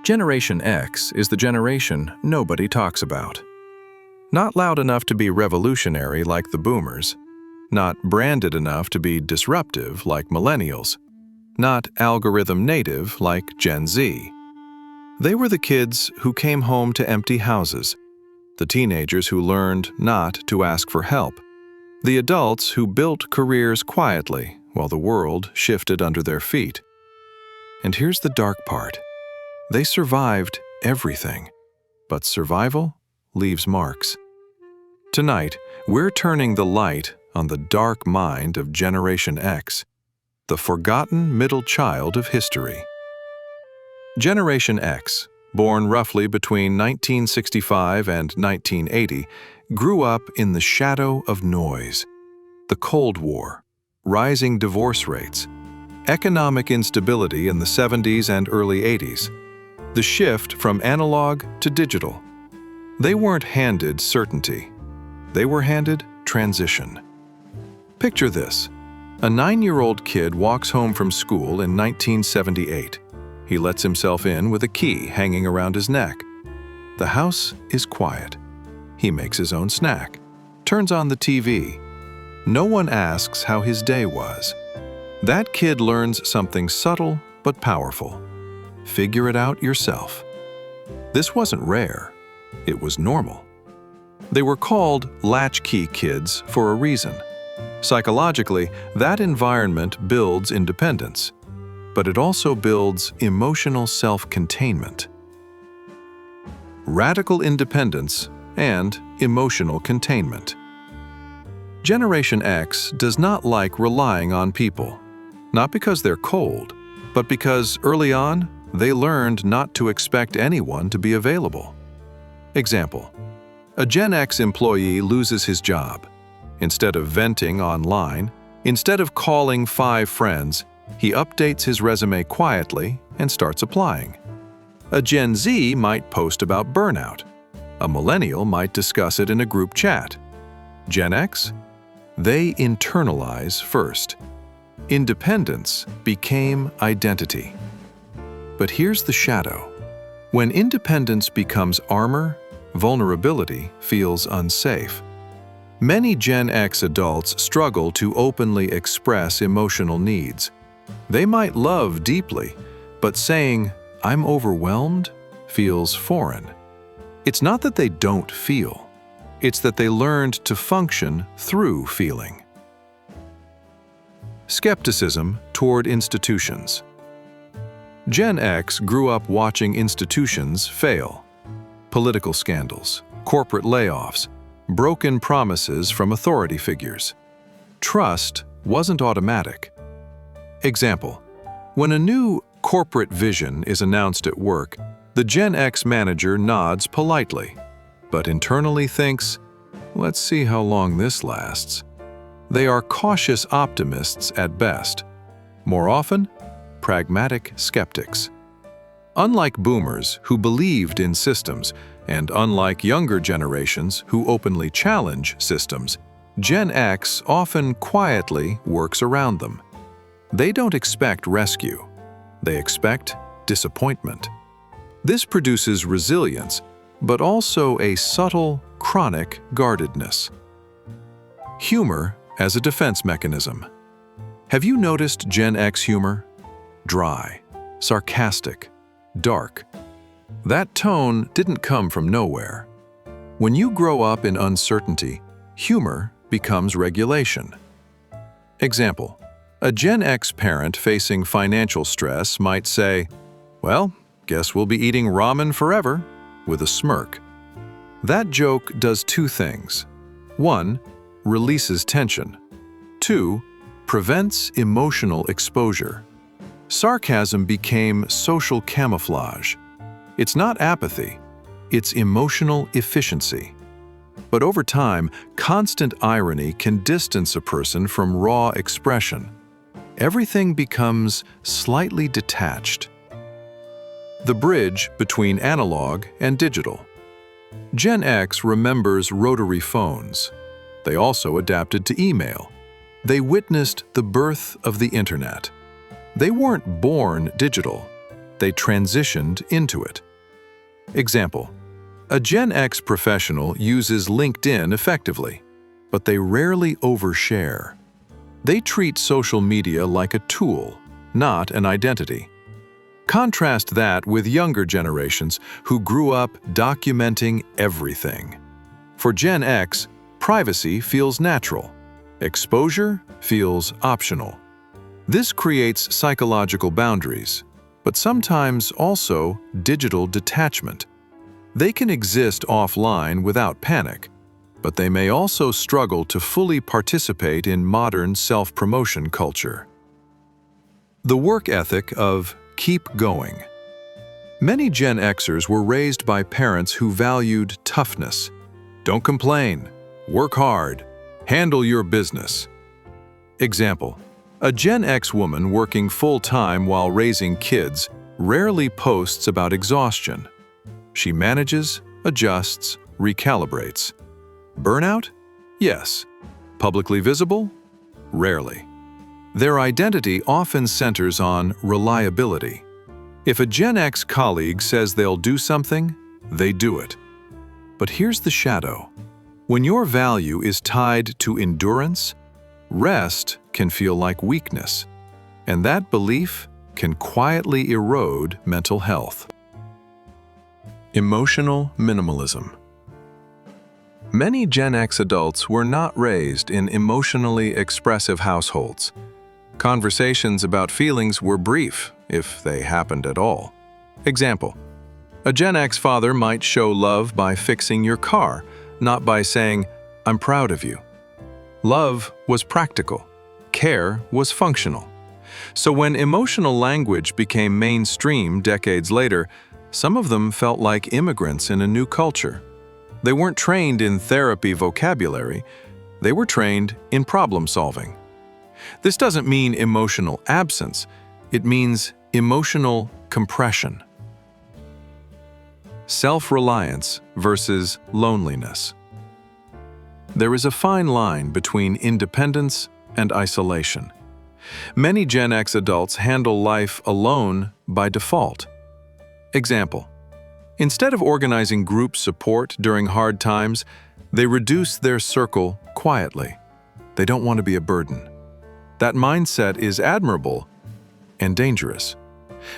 Generation X is the generation nobody talks about. Not loud enough to be revolutionary like the boomers, not branded enough to be disruptive like millennials, not algorithm native like Gen Z. They were the kids who came home to empty houses, the teenagers who learned not to ask for help, the adults who built careers quietly while the world shifted under their feet. And here's the dark part. They survived everything, but survival leaves marks. Tonight, we're turning the light on the dark mind of Generation X, the forgotten middle child of history. Generation X, born roughly between 1965 and 1980, grew up in the shadow of noise. The Cold War, rising divorce rates, economic instability in the 70s and early 80s, the shift from analog to digital. They weren't handed certainty. They were handed transition. Picture this. A 9-year-old kid walks home from school in 1978. He lets himself in with a key hanging around his neck. The house is quiet. He makes his own snack, turns on the TV. No one asks how his day was. That kid learns something subtle but powerful. Figure it out yourself. This wasn't rare. It was normal. They were called latchkey kids for a reason. Psychologically, that environment builds independence, but it also builds emotional self-containment. Radical independence and emotional containment. Generation X does not like relying on people, not because they're cold, but because early on, they learned not to expect anyone to be available. Example: a Gen X employee loses his job. Instead of venting online, instead of calling 5 friends, he updates his resume quietly and starts applying. A Gen Z might post about burnout. A millennial might discuss it in a group chat. Gen X? They internalize first. Independence became identity. But here's the shadow. When independence becomes armor, vulnerability feels unsafe. Many Gen X adults struggle to openly express emotional needs. They might love deeply, but saying, "I'm overwhelmed," feels foreign. It's not that they don't feel. It's that they learned to function through feeling. Skepticism toward institutions. Gen X grew up watching institutions fail. Political scandals, corporate layoffs, broken promises from authority figures. Trust wasn't automatic. Example: when a new corporate vision is announced at work, the Gen X manager nods politely, but internally thinks, "Let's see how long this lasts." They are cautious optimists at best. More often, pragmatic skeptics. Unlike boomers who believed in systems, and unlike younger generations who openly challenge systems, Gen X often quietly works around them. They don't expect rescue. They expect disappointment. This produces resilience, but also a subtle, chronic guardedness. Humor as a defense mechanism. Have you noticed Gen X humor? Dry, sarcastic, dark. That tone didn't come from nowhere. When you grow up in uncertainty, humor becomes regulation. Example: a Gen X parent facing financial stress might say, "Well, guess we'll be eating ramen forever," with a smirk. That joke does 2 things. 1, releases tension. 2, prevents emotional exposure. Sarcasm became social camouflage. It's not apathy, it's emotional efficiency. But over time, constant irony can distance a person from raw expression. Everything becomes slightly detached. The bridge between analog and digital. Gen X remembers rotary phones. They also adapted to email. They witnessed the birth of the internet. They weren't born digital. they transitioned into it. Example: a Gen X professional uses LinkedIn effectively, but they rarely overshare. They treat social media like a tool, not an identity. Contrast that with younger generations who grew up documenting everything. For Gen X, privacy feels natural. Exposure feels optional. This creates psychological boundaries, but sometimes also digital detachment. They can exist offline without panic, but they may also struggle to fully participate in modern self-promotion culture. The work ethic of keep going. Many Gen Xers were raised by parents who valued toughness. Don't complain, work hard, handle your business. Example: a Gen X woman working full-time while raising kids rarely posts about exhaustion. She manages, adjusts, recalibrates. Burnout? Yes. Publicly visible? Rarely. Their identity often centers on reliability. If a Gen X colleague says they'll do something, they do it. But here's the shadow. When your value is tied to endurance, rest can feel like weakness, and that belief can quietly erode mental health. Emotional minimalism. Many Gen X adults were not raised in emotionally expressive households. Conversations about feelings were brief, if they happened at all. Example: a Gen X father might show love by fixing your car, not by saying, "I'm proud of you." Love was practical. Care was functional. So when emotional language became mainstream decades later, some of them felt like immigrants in a new culture. They weren't trained in therapy vocabulary, they were trained in problem solving. This doesn't mean emotional absence, it means emotional compression. Self-reliance versus loneliness. There is a fine line between independence and isolation. Many Gen X adults handle life alone by default. Example: instead of organizing group support during hard times, they reduce their circle quietly. They don't want to be a burden. That mindset is admirable and dangerous,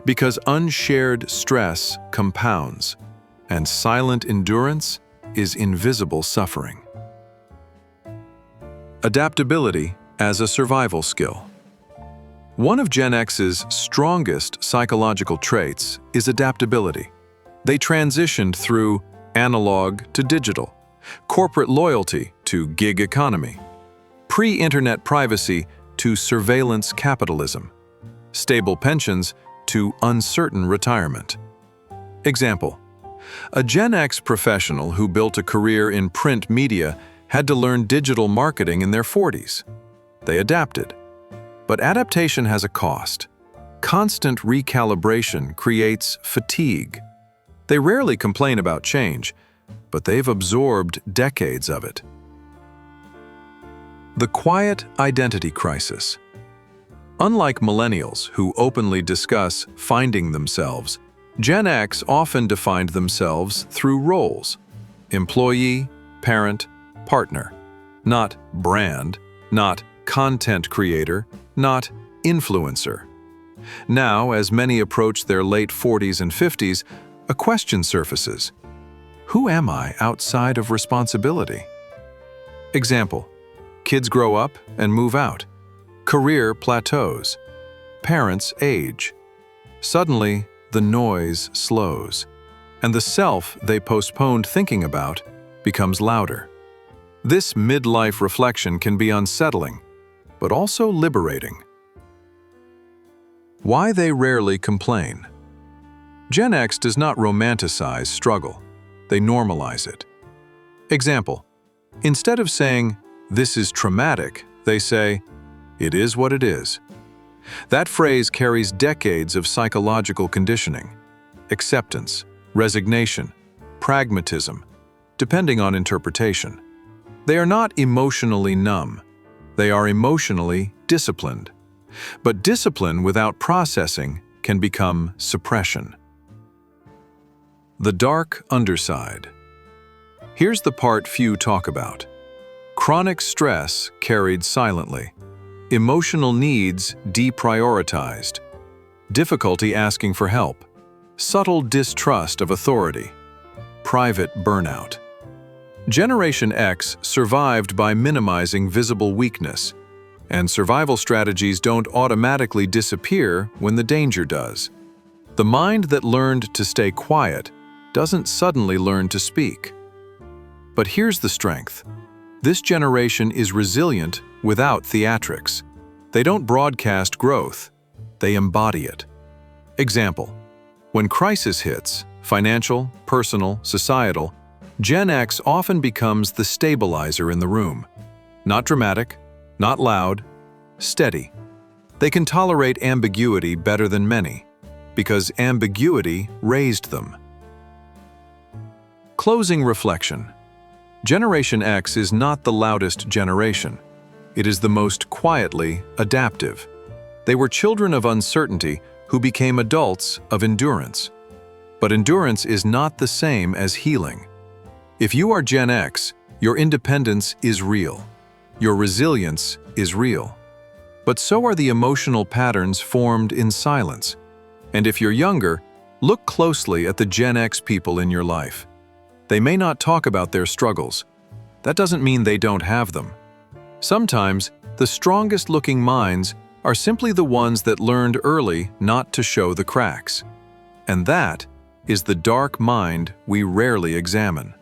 because unshared stress compounds, and silent endurance is invisible suffering. Adaptability as a survival skill. One of Gen X's strongest psychological traits is adaptability. They transitioned through analog to digital, corporate loyalty to gig economy, pre-internet privacy to surveillance capitalism, stable pensions to uncertain retirement. Example: a Gen X professional who built a career in print media had to learn digital marketing in their 40s. They adapted. But adaptation has a cost. Constant recalibration creates fatigue. They rarely complain about change, but they've absorbed decades of it. The quiet identity crisis. Unlike millennials who openly discuss finding themselves, Gen X often defined themselves through roles: employee, parent, partner. Not brand, not content creator, not influencer. Now, as many approach their late 40s and 50s, a question surfaces: who am I outside of responsibility? Example: kids grow up and move out. Career plateaus. Parents age. Suddenly, the noise slows, and the self they postponed thinking about becomes louder. This midlife reflection can be unsettling, but also liberating. Why they rarely complain. Gen X does not romanticize struggle. They normalize it. Example: instead of saying, "This is traumatic," they say, "It is what it is." That phrase carries decades of psychological conditioning: acceptance, resignation, pragmatism, depending on interpretation. They are not emotionally numb. They are emotionally disciplined. But discipline without processing can become suppression. The dark underside. Here's the part few talk about. Chronic stress carried silently. Emotional needs deprioritized. Difficulty asking for help. Subtle distrust of authority. Private burnout. Generation X survived by minimizing visible weakness, and survival strategies don't automatically disappear when the danger does. The mind that learned to stay quiet doesn't suddenly learn to speak. But here's the strength. This generation is resilient without theatrics. They don't broadcast growth, they embody it. Example: when crisis hits, financial, personal, societal, Gen X often becomes the stabilizer in the room. Not dramatic, not loud, steady. They can tolerate ambiguity better than many, because ambiguity raised them. Closing reflection. Generation X is not the loudest generation. It is the most quietly adaptive. They were children of uncertainty who became adults of endurance. But endurance is not the same as healing. If you are Gen X, your independence is real. Your resilience is real. But so are the emotional patterns formed in silence. And if you're younger, look closely at the Gen X people in your life. They may not talk about their struggles. That doesn't mean they don't have them. Sometimes, the strongest-looking minds are simply the ones that learned early not to show the cracks. And that is the dark mind we rarely examine.